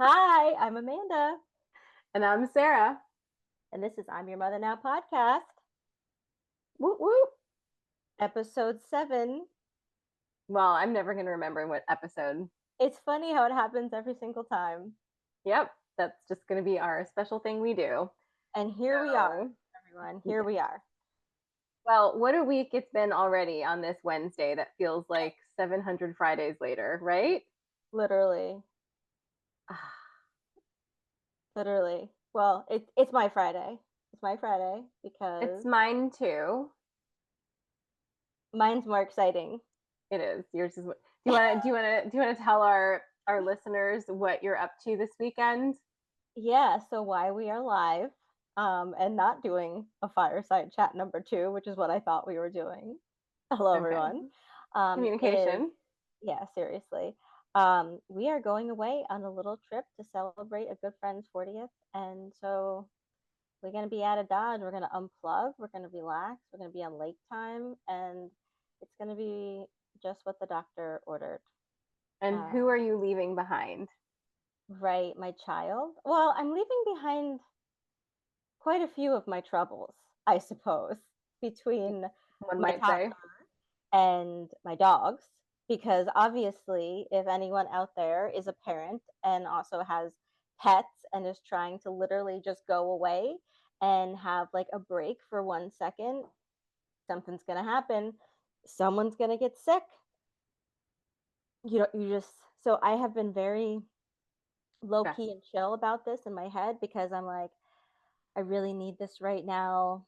Hi, I'm Amanda, And I'm Sarah. and this is I'm Your Mother Now podcast, Whoop whoop. episode 7. Well, I'm never going to remember what episode. It's funny how it happens every single time. Yep, that's just going to be our special thing we do. And here we are, So, everyone. Here yeah. we are. Well, what a week it's been already on this Wednesday that feels like 700 Fridays later, right? Literally, literally. Well, it's my Friday. It's my Friday It's because mine too. mine's more exciting. It is. Yours is. Do you want to tell our listeners what you're up to this weekend? Yeah, so why we are live, and not doing a fireside chat number 2, which is what I thought we were doing. Hello, Okay. everyone. Is Communication. Yeah, seriously. We are going away on a little trip to celebrate a good friend's 40th. And so we're going to be out of Dodge. We're going to unplug. We're going to relax. We're going to be on lake time. And it's going to be just what the doctor ordered. And who Uh, are you leaving behind? right, my child. Well, I'm leaving behind quite a few of my troubles, I suppose, between One my might say. toddler and my dogs, because obviously if anyone out there is a parent and also has pets and is trying to literally just go away and have like a break for 1 second, something's going to happen. Someone's going to get sick. You just, so I have been very low Stress. key and chill about this in my head, because I'm like, I really need this right now,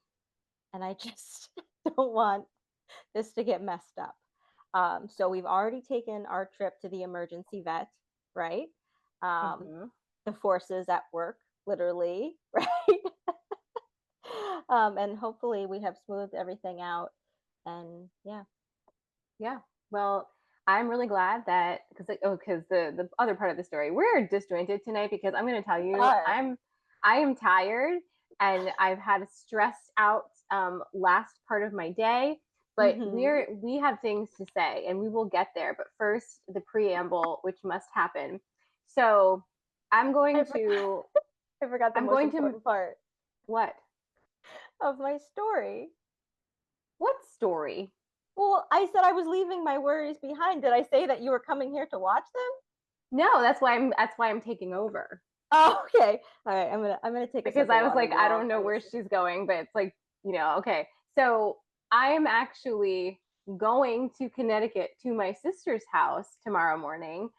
and I just don't want this to get messed up. So we've already taken our trip to the emergency vet, right? Um, Mm-hmm. the forces at work, literally, right? And hopefully we have smoothed everything out. And yeah. Yeah. Well, I'm really glad that because the other part of the story, we're disjointed tonight because I'm going to tell you Are. I am tired and I've had a stressed out last part of my day, but Mm-hmm. we have things to say and we will get there. But first, the preamble, which must happen. So I'm I, going for- to I forgot the I'm most going to important part what? of my story. What story? Well, I said I was leaving my worries behind. Did I say that you were coming here to watch them? No, that's why I'm taking over. Oh, okay. All right. I'm gonna take a Because sip of I was water like, I while don't know I where listen. she's going, but it's like, okay. So I am actually going to Connecticut to my sister's house tomorrow morning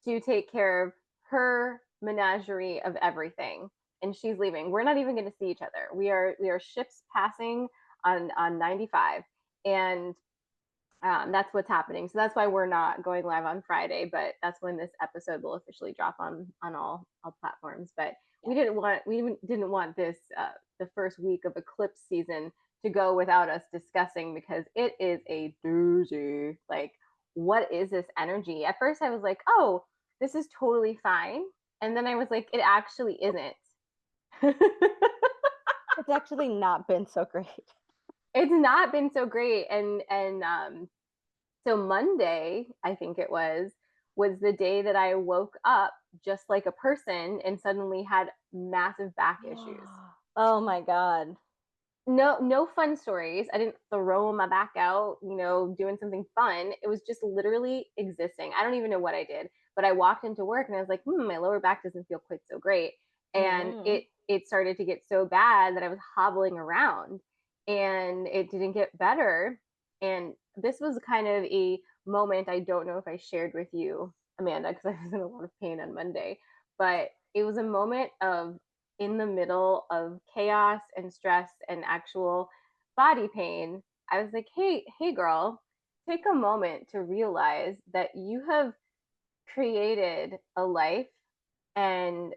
to take care of her menagerie of everything. And she's leaving. We're not even going to see each other. We are ships passing on 95, and that's what's happening. So that's why we're not going live on Friday, but that's when this episode will officially drop on all platforms. But Yeah. we didn't want this the first week of eclipse season to go without us discussing because it is a doozy. Like, what is this energy? At first, I was like, oh, this is totally fine, and then I was like, it actually isn't. It's actually not been so great. It's not been so great, and so Monday, I think it was the day that I woke up just like a person and suddenly had massive back issues. Oh my god. No fun stories. I didn't throw my back out, doing something fun. It was just literally existing. I don't even know what I did, but I walked into work and I was like, my lower back doesn't feel quite so great. And Mm. it started to get so bad that I was hobbling around and it didn't get better. And this was kind of a moment I don't know if I shared with you, Amanda, because I was in a lot of pain on Monday, but it was a moment of in the middle of chaos and stress and actual body pain, I was like, hey, girl, take a moment to realize that you have created a life and,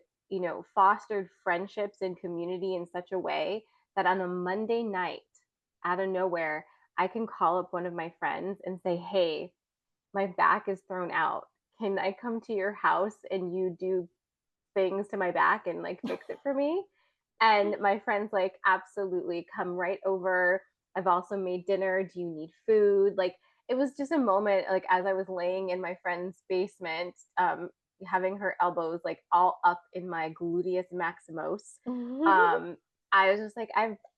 fostered friendships and community in such a way that on a Monday night, out of nowhere, I can call up one of my friends and say, hey, my back is thrown out. Can I come to your house and you do things to my back and like fix it for me? And my friend's like, absolutely, come right over. I've also made dinner. Do you need food? Like, it was just a moment, like, as I was laying in my friend's basement, having her elbows like all up in my gluteus maximus, um, I was just like,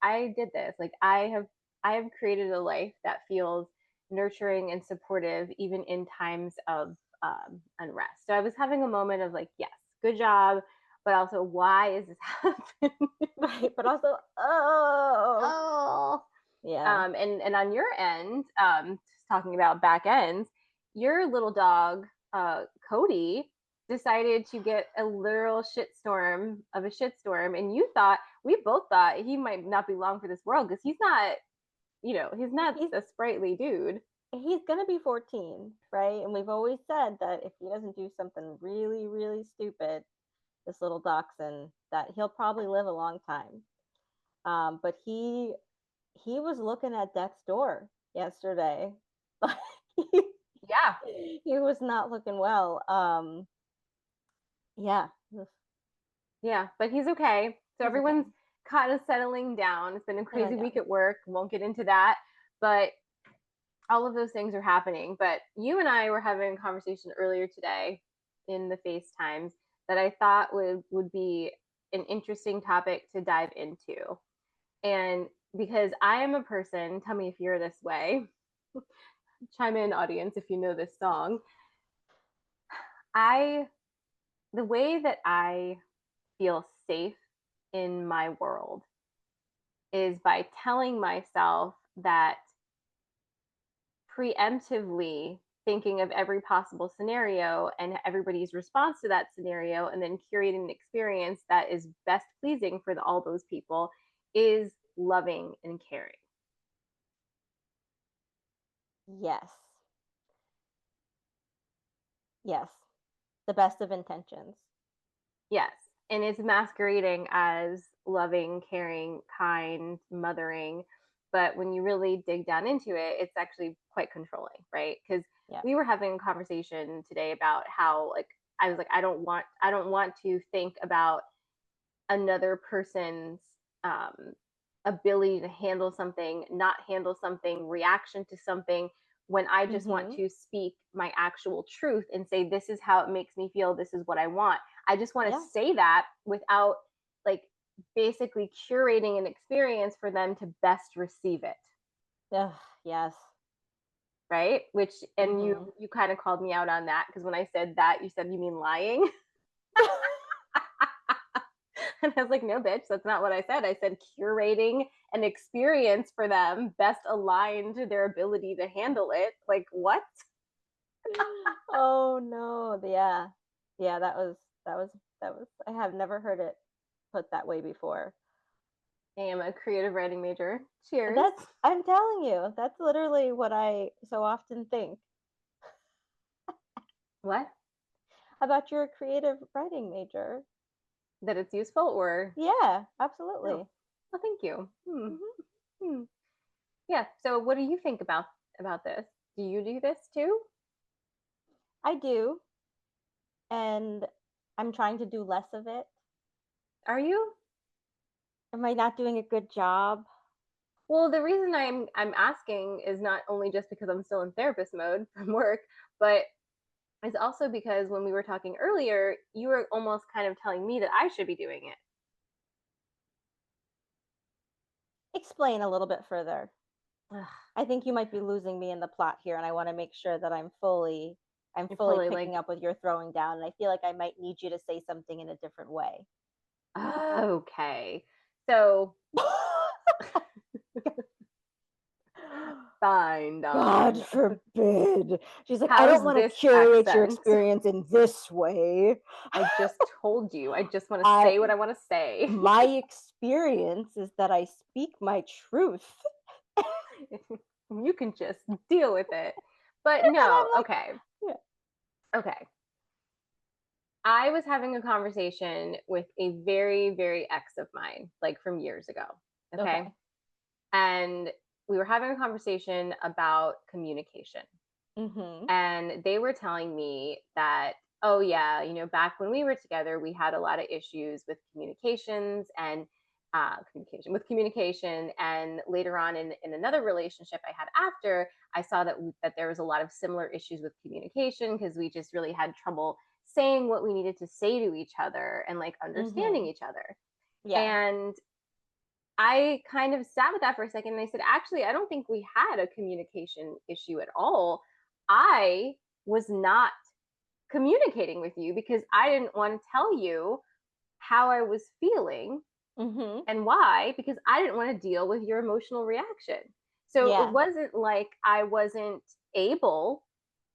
I did this. Like I have created a life that feels nurturing and supportive even in times of unrest. So I was having a moment of like, yes, good job, but also why is this happening? Right, but also, oh, Oh, yeah. and on your end, talking about back ends, your little dog, Cody, decided to get a literal shitstorm of a shitstorm, and we both thought he might not be long for this world because he's not, he's not He's a sprightly dude. he's gonna be 14, right? And we've always said that if he doesn't do something really, really stupid, this little dachshund, that he'll probably live a long time. But he was looking at death's door yesterday. he, Yeah, he was not looking well. Yeah, yeah, but he's okay. So he's okay. everyone's kind of settling down. It's been a Settle crazy week down. at work. Won't get into that, but all of those things are happening. But you and I were having a conversation earlier today in the FaceTimes that I thought would be an interesting topic to dive into. And because I am a person, tell me if you're this way. Chime in, audience, if you know this song. I the way that I feel safe in my world is by telling myself that preemptively thinking of every possible scenario and everybody's response to that scenario and then curating an experience that is best pleasing for all those people is loving and caring. Yes, yes. The best of intentions. Yes. And it's masquerading as loving, caring, kind, mothering. But when you really dig down into it, it's actually quite controlling, right? Because Yeah. we were having a conversation today about how like I was like, I don't want to think about another person's um, ability to handle something, not handle something, reaction to something, when I just want Mm-hmm. to speak my actual truth and say, this is how it makes me feel, this is what I want. I just want to Yeah. say that without like basically curating an experience for them to best receive it. Ugh, yes. Right. Which, and you, Mm-hmm. you kind of called me out on that because when I said that, you said, you mean lying? And I was like, no, bitch, that's not what I said. I said curating an experience for them best aligned to their ability to handle it. Like, what? Oh no. Yeah. Yeah, that was I have never heard it put that way before. I am a creative writing major. Cheers. That's I'm telling you, that's literally what I so often think What? about your creative writing major. That it's useful or Yeah, no? absolutely. Well, thank you. Hmm. Hmm. Yeah. So, what do you think about this? Do you do this too? I do, and I'm trying to do less of it. Are you? Am I not doing a good job? Well, the reason I'm asking is not only just because I'm still in therapist mode from work, but it's also because when we were talking earlier, you were almost kind of telling me that I should be doing it. Explain a little bit further. Ugh, I think you might be losing me in the plot here, and I want to make sure that I'm you're fully fully picking like, up with your throwing down, and I feel like I might need you to say something in a different way. okay. So fine, God darling. forbid. She's like, I don't How's want to this curate your accent? experience in this way. I just told you. I just want to I say what I want to say. My experience is that I speak my truth. You can just deal with it. But And no, I'm like, okay. yeah, Okay. I was having a conversation with a very, very ex of mine, like from years ago. Okay. okay. And we were having a conversation about communication. Mm-hmm. And they were telling me that, oh, yeah, back when we were together, we had a lot of issues with communications and communication. And later on in another relationship I had after, I saw that there was a lot of similar issues with communication because we just really had trouble saying what we needed to say to each other and like understanding Mhm. each other. Yeah. And I kind of sat with that for a second and I said, actually, I don't think we had a communication issue at all. I was not communicating with you because I didn't want to tell you how I was feeling Mhm. and why, because I didn't want to deal with your emotional reaction. So it Yeah. wasn't like I wasn't able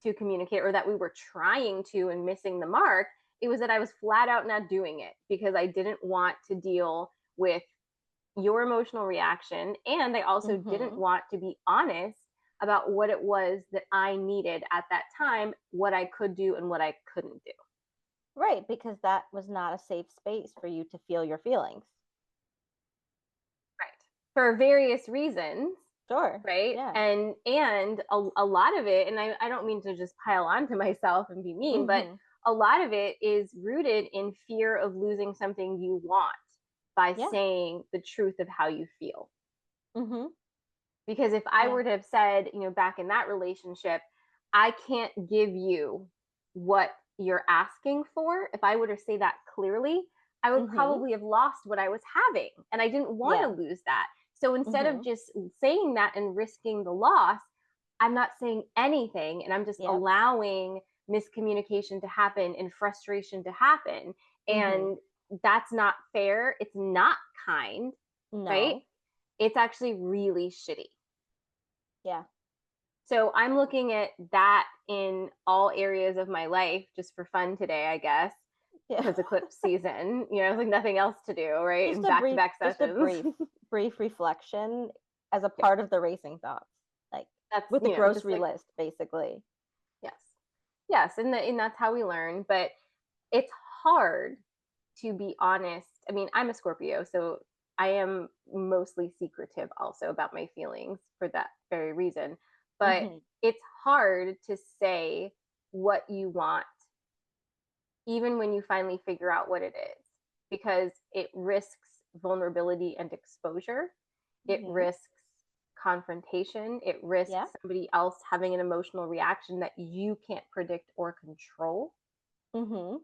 to communicate or that we were trying to and missing the mark. It was that I was flat out not doing it because I didn't want to deal with your emotional reaction. And I also didn't Mhm. want to be honest about what it was that I needed at that time, what I could do and what I couldn't do. Right, because that was not a safe space for you to feel your feelings. Right. For various reasons, Sure. right? Yeah. And a lot of it, and I don't mean to just pile on to myself and be mean, but Mhm. a lot of it is rooted in fear of losing something you want by Yeah. saying the truth of how you feel. Mhm. Because if I Yeah. were to have said, back in that relationship, I can't give you what you're asking for, if I were to say that clearly, I would Mhm. probably have lost what I was having. And I didn't want to Yeah. lose that. So instead of Mhm. just saying that and risking the loss, I'm not saying anything and I'm just Yep. allowing miscommunication to happen and frustration to happen. Mhm. And that's not fair. It's not kind, right? No. It's actually really shitty. Yeah. So I'm looking at that in all areas of my life just for fun today, I guess, Yeah. because eclipse season, it's like nothing else to do, right? Just And a back to brief back just a sessions. brief reflection as a Yeah. part of the racing thoughts, like, That's, with the just grocery like, list, basically. yes. Yes. And that's how we learn. But it's hard to be honest. I mean, I'm a Scorpio, so I am mostly secretive also about my feelings for that very reason. But Mhm. it's hard to say what you want even when you finally figure out what it is, because it risks vulnerability and exposure. It Mhm. risks confrontation. It Yeah. risks somebody else having an emotional reaction that you can't predict or control. Mhm.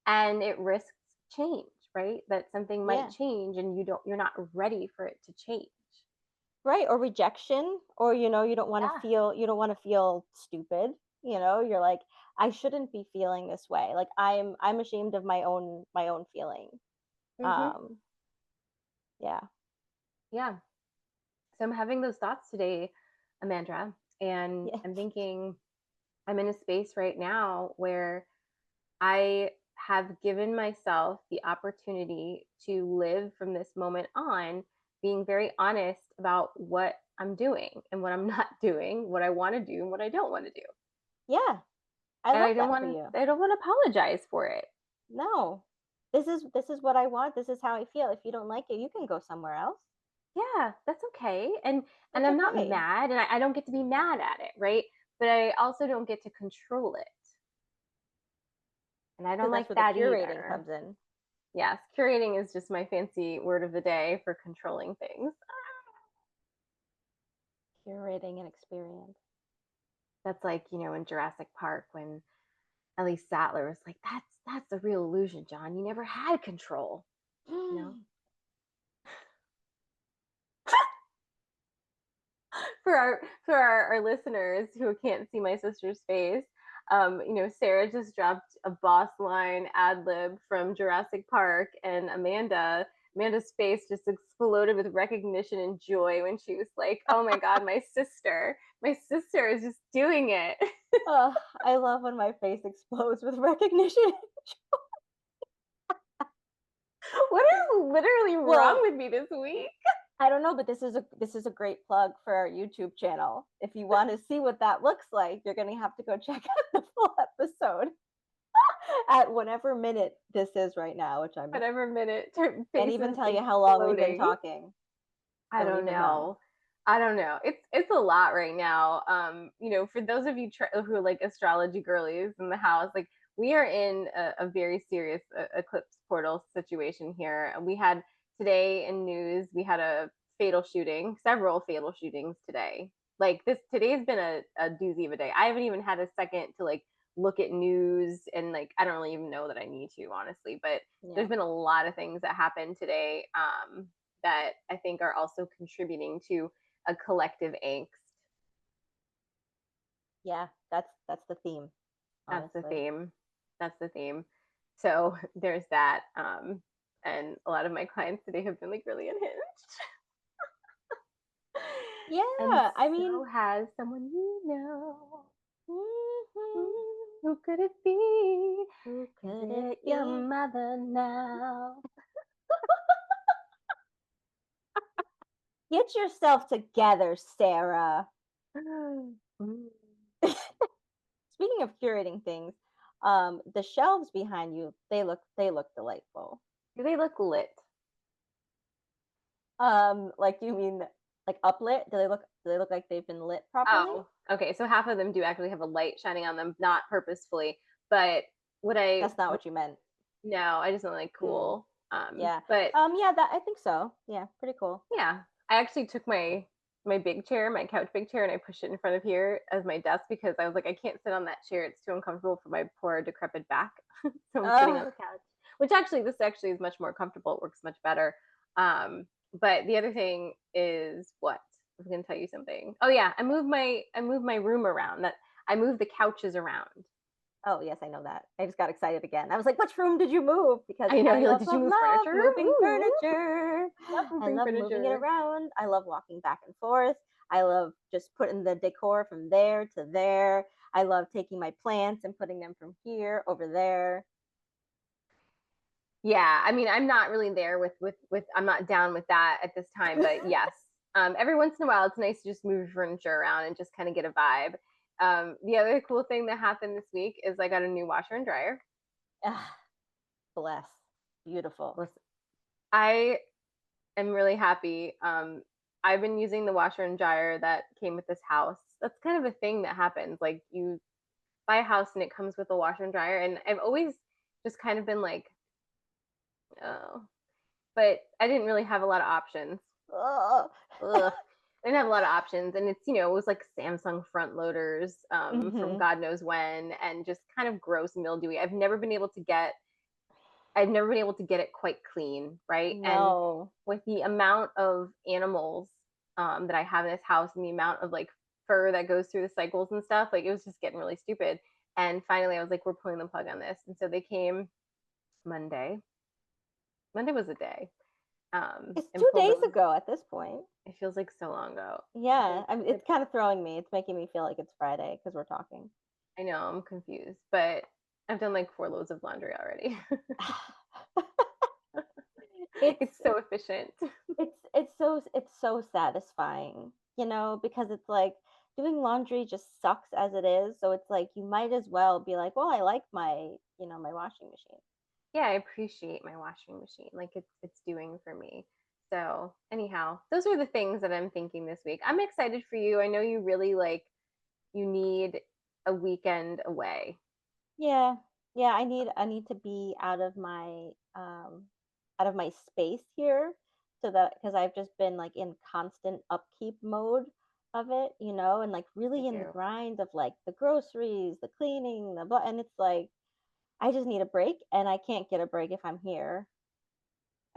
And it risks change, right? That something might Yeah. change and you're not ready for it to change. Right, or rejection, or, Yeah. you don't wanna feel stupid, you're like, "I shouldn't be feeling this way." Like, I'm ashamed of my own feeling. Hmm. Um, yeah. Yeah. So I'm having those thoughts today, Amanda, and Yeah. I'm thinking I'm in a space right now where I have given myself the opportunity to live from this moment on, being very honest about what I'm doing and what I'm not doing, what I want to do and what I don't want to do. Yeah, I And love that for you. I don't want to apologize for it. No. This is what I want, this is how I feel. If you don't like it, you can go somewhere else. Yeah, that's okay. And It's I'm not okay. mad and I don't get to be mad at it, right? But I also don't get to control it. And I So don't that's like where the that curating either. comes in. Yes, curating is just my fancy word of the day for controlling things. Curating an experience. That's like, in Jurassic Park when Ellie Sattler was like, that's a real illusion, John. You never had control, you know? For our listeners who can't see my sister's face, Sarah just dropped a boss line ad lib from Jurassic Park, and Amanda's face just exploded with recognition and joy when she was like, "Oh my god, my sister is just doing it." Oh, I love when my face explodes with recognition. What is literally wrong Well, with me this week? I don't know, but this is a great plug for our YouTube channel. If you wanna see what that looks like, you're gonna have to go check out the full episode at whatever minute this is right now, which I Whatever minute, can't face even is tell you how long we've been exploding. talking. I Don't don't even know. know. I don't know. It's a lot right now. For those of you who are like astrology girlies in the house, like we are in a very serious eclipse portal situation here. And we had today in news, we had a fatal shooting, several fatal shootings today. Like today's been a doozy of a day. I haven't even had a second to like look at news, and like I don't really even know that I need to, honestly, but Yeah. there's been a lot of things that happened today, that I think are also contributing to a collective angst. Yeah, that's the theme, That's the honestly. theme. That's the theme. So there's that. And a lot of my clients today have been like really unhinged. And Yeah, I mean, so has someone you know. mhm, Who could it be? who Is could it it your be? mother now? Get yourself together, Sarah. Mm. Speaking of curating things, the shelves behind you, they look delightful. Do they look lit? Like, do you mean like uplit? Do they look like they've been lit properly? Oh, okay. So half of them do actually have a light shining on them, not purposefully. But what I That's not what you meant. no, I just don't like Mm, cool. yeah. But Yeah, that I think so. Yeah, pretty cool. yeah, I actually took my big chair, my couch big chair, and I pushed it in front of here as my desk because I was like, I can't sit on that chair. It's too uncomfortable for my poor decrepit back. So I'm sitting on Uh, the couch, which actually this actually is much more comfortable. It works much better. But the other thing is what I was going to tell you something. Oh yeah, I moved my room around. That I moved the couches around. oh yes, I know that. I just got excited again. I was like, which room did you move? Because I know I you're like, love, did you love, move love furniture? moving Ooh, furniture. love I moving love moving it furniture. around. I love walking back and forth. I love just putting the decor from there to there. I love taking my plants and putting them from here over there. Yeah, I mean, I'm not really there with I'm not down with that at this time, but yes. Every once in a while it's nice to just move your furniture around and just kind of get a vibe. The other cool thing that happened this week is I got a new washer and dryer. Ah, bless. Beautiful. Listen, I am really happy. I've been using the washer and dryer that came with this house. That's kind of a thing that happens. Like you buy a house and it comes with a washer and dryer, and I've always just kind of been like, oh, but I didn't really have a lot of options. Ugh. Ugh. I didn't have a lot of options, and it was like Samsung front loaders, from Hmm. God knows when, and just kind of gross mildewy. I've never been able to get it quite clean, right? And No. with the amount of animals, that I have in this house, and the amount of like fur that goes through the cycles and stuff, like it was just getting really stupid. And finally, I was like, we're pulling the plug on this, and so they came Monday. Monday was a day, It's and two pulled days them. ago at this point. It feels like so long ago. Yeah, They I mean, they it's kind of throwing me. It's making me feel like it's Friday because we're talking. I know, I'm confused, but I've done like 4 loads of laundry already. it's It's so efficient. it's so satisfying, because it's like doing laundry just sucks as it is. So it's like you might as well be like, well, I like my washing machine. Yeah, I appreciate my washing machine. Like it's doing for me. So, anyhow, those are the things that I'm thinking this week. I'm excited for you. I know you really you need a weekend away. Yeah, yeah. I need to be out of my space here, so that because I've just been like in constant upkeep mode of it, and like I really in the do. grind of like the groceries, the cleaning, and it's like I just need a break, and I can't get a break if I'm here.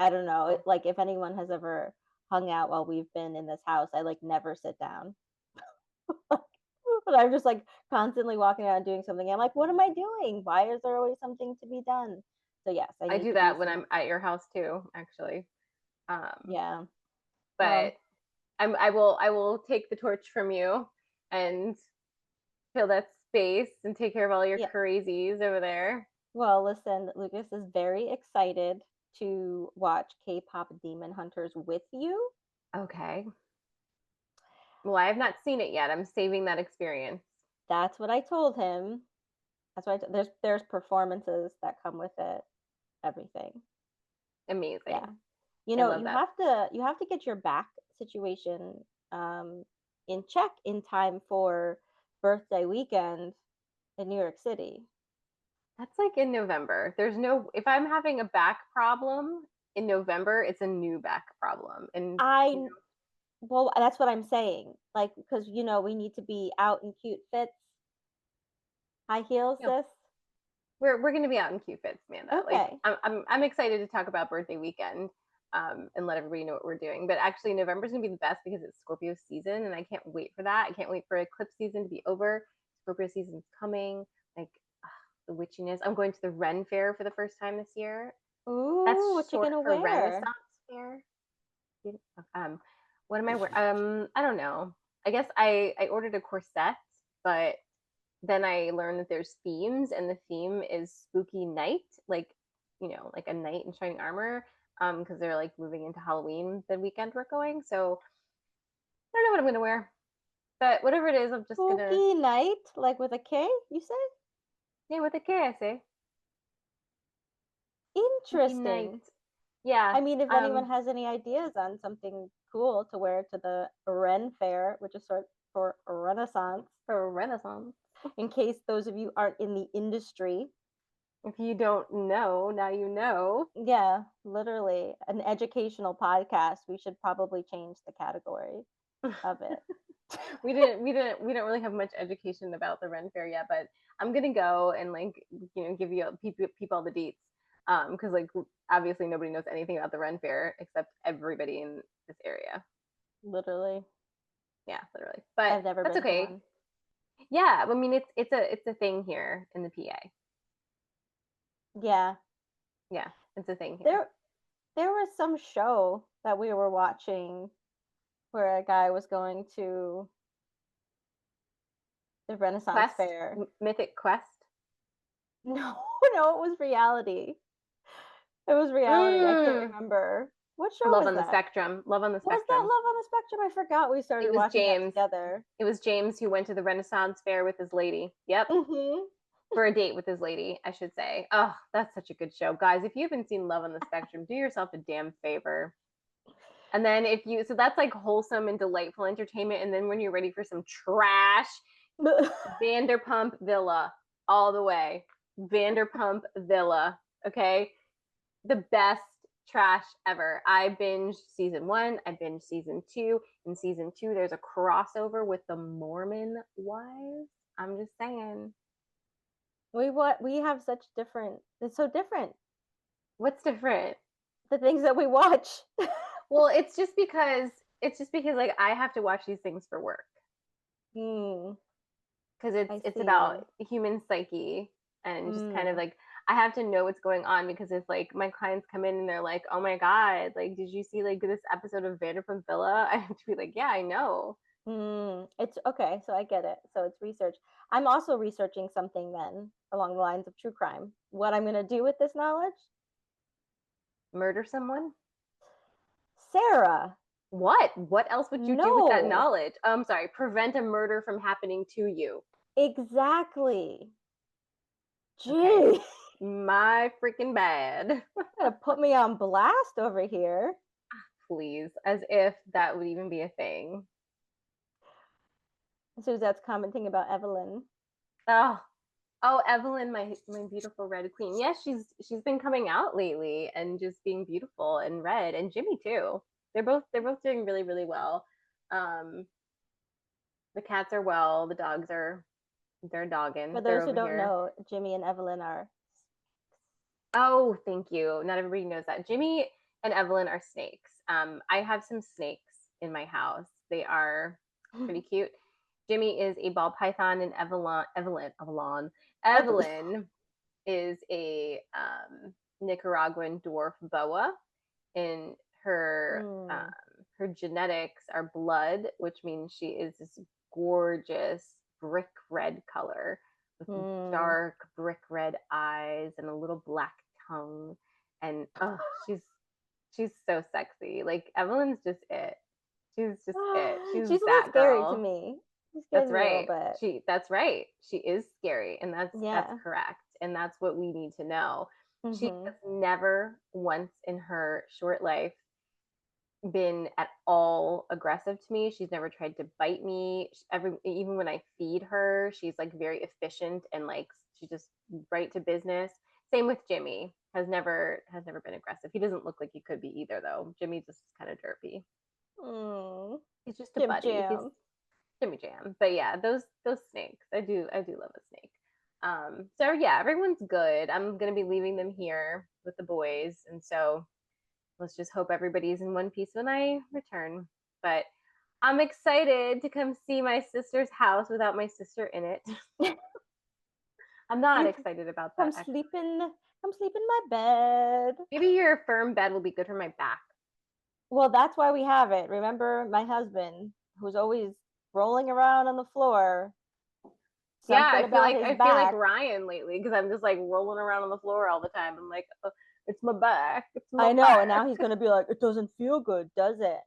I don't know. Oh, Like if anyone has ever hung out while we've been in this house, I like never sit down. But I'm just like constantly walking around doing something. I'm like, what am I doing? Why is there always something to be done? So yes, I I need do to be that when some. I'm at your house too, actually. Um, Yeah. but Well, I will take the torch from you and fill that space and take care of all your yeah. crazies over there. Well, listen, Lucas is very excited to watch K-pop Demon Hunters with you. Okay. Well, I have not seen it yet. I'm saving that experience. That's what I told him. There's performances that come with it, everything. Yeah. Amazing. You I know, love you that. have to you have to get your back situation in check in time for birthday weekend in New York City. That's like in November. If I'm having a back problem in November, it's a new back problem. And, I well, that's what I'm saying. Like because we need to be out in cute fits. High heels, You know, sis? we're gonna be out in Cupid's, Amanda. Like Okay. I'm excited to talk about birthday weekend, and let everybody know what we're doing. But actually, November's gonna be the best because it's Scorpio season, and I can't wait for that. I can't wait for eclipse season to be over. Scorpio season's coming. Like the witchiness. I'm going to the Ren Fair for the first time this year. Ooh, That's what you short gonna for wear? Renaissance Fair. What am I wearing? I don't know. I guess I ordered a corset, but then I learned that there's themes, and the theme is spooky night, like like a knight in shining armor. Because they're like moving into Halloween the weekend we're going. So I don't know what I'm gonna wear, but whatever it is, I'm just gonna Spooky night, like with a K, you say? yeah with a K I say spooky night. Interesting. Yeah. I mean, if anyone has any ideas on something cool to wear to the Ren Fair, which is sort for Renaissance, For Renaissance. in case those of you aren't in the industry. If you don't know, now you know. Yeah, literally an educational podcast. We should probably change the category of it. We don't really have much education about the Ren Fair yet, but I'm gonna go and like give you people all the deets. Because like obviously nobody knows anything about the Ren Fair except everybody in this area. Literally. Yeah, literally. But I've never that's been to okay. one. Yeah, I mean it's a thing here in the PA. Yeah. Yeah, it's a thing here. There there was some show that we were watching where a guy was going to the Renaissance Quest, Fair. Mythic Quest. No, no, it was reality. It was reality. I can't Mm. remember. What show Love was on the that? Spectrum. Love on the Was that Spectrum. Love on the Spectrum? I forgot we It started was watching that James. together. It was James who went to the Renaissance Fair with his lady. Yep. Mhm. For a date with his lady, I should say. Oh, that's such a good show. Guys, if you haven't seen Love on the Spectrum, do yourself a damn favor. And then so that's like wholesome and delightful entertainment. And then when you're ready for some trash, Vanderpump Villa, all the way. Vanderpump Villa, okay? The best trash ever. I binged season 1, I binged season 2. In season 2, there's a crossover with the Mormon wives. I'm just saying. We have such different. It's so different. What's different? The things that we watch. Well, it's just because like I have to watch these things for work Hmm. because I it's see. about human psyche and just kind of Hmm. like I have to know what's going on because if like my clients come in and they're like, "Oh my god, like did you see like this episode of Vanderpump Villa?" I have to be like, "Yeah, I know." Hmm. It's okay. So I get it. So it's research. I'm also researching something then along the lines of true crime. What I'm gonna do with this knowledge? Murder someone? Sarah. What? What else would you do with that No. knowledge? I'm sorry, prevent a murder from happening to you. Exactly. Okay. Gee. My freaking bad. Gonna put me on blast over here. Please, as if that would even be a thing. Suzette's commenting about Evelyn. Oh, oh, Evelyn, my beautiful red queen. Yes, she's been coming out lately and just being beautiful and red, and Jimmy too. They're both doing really really well. Um, the cats are well. The dogs are they're For dogging. They're those who over don't here. know, Jimmy and Evelyn are. Oh, thank you. Not everybody knows that. Jimmy and Evelyn are snakes. I have some snakes in my house. They are pretty cute. Jimmy is a ball python, and Evelyn. Evelyn is a Nicaraguan dwarf boa. And Mm, her genetics are blood, which means she is this gorgeous brick red color with mm. dark brick red eyes and a little black tongue. And oh, she's so sexy. Like Evelyn's just it. She's just it. She's She's a little that scary to girl. me. She scares That's me a little right. bit. That's right. She is scary, and that's Yeah. correct. And that's what we need to know. She Hmm. has never once in her short life been at all aggressive to me. She's never tried to bite me. Even when I feed her, she's like very efficient and like she's just right to business. Same with Jimmy. Has never been aggressive. He doesn't look like he could be either though. Jimmy just kind of derpy. Mm. He's just a Jim buddy. He's Jam. Jimmy Jam. But yeah, those snakes. I do love a snake. So yeah, everyone's good. I'm gonna be leaving them here with the boys, and so let's just hope everybody's in one piece when I return. But I'm excited to come see my sister's house without my sister in it. I'm not You excited about come that. sleep in my bed. Maybe your firm bed will be good for my back. Well, that's why we have it. Remember my husband, who's always rolling around on the floor, Yeah, something about his I feel like back. Ryan lately because I'm just like rolling around on the floor all the time. I'm like, oh, it's my back, it's my I know, and back. now he's gonna be like, it doesn't feel good, does it?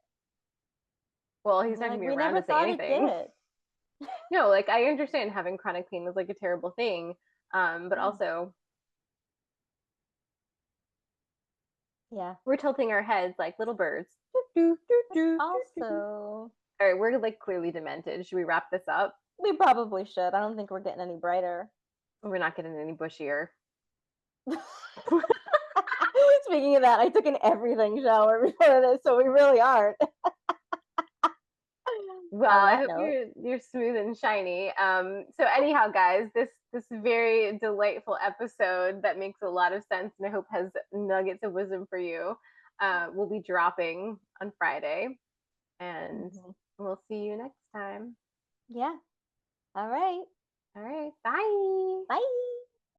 Well, And he's we're not gonna like, be we around never to say thought it anything. did. No, like I understand having chronic pain is like a terrible thing, but Yeah. also Yeah. we're tilting our heads like little birds. Do, do, do, But do, do, do. also, All right, we're like clearly demented. Should we wrap this up? we probably should. I don't think we're getting any brighter. We're not getting any bushier. Speaking of that, I took an everything shower before this, so we really aren't. Well, On I that hope note, you're smooth and shiny. So anyhow, guys, this very delightful episode that makes a lot of sense and I hope has nuggets of wisdom for you. Will be dropping on Friday, and mhm. we'll see you next time. Yeah. All right. All right, bye. Bye.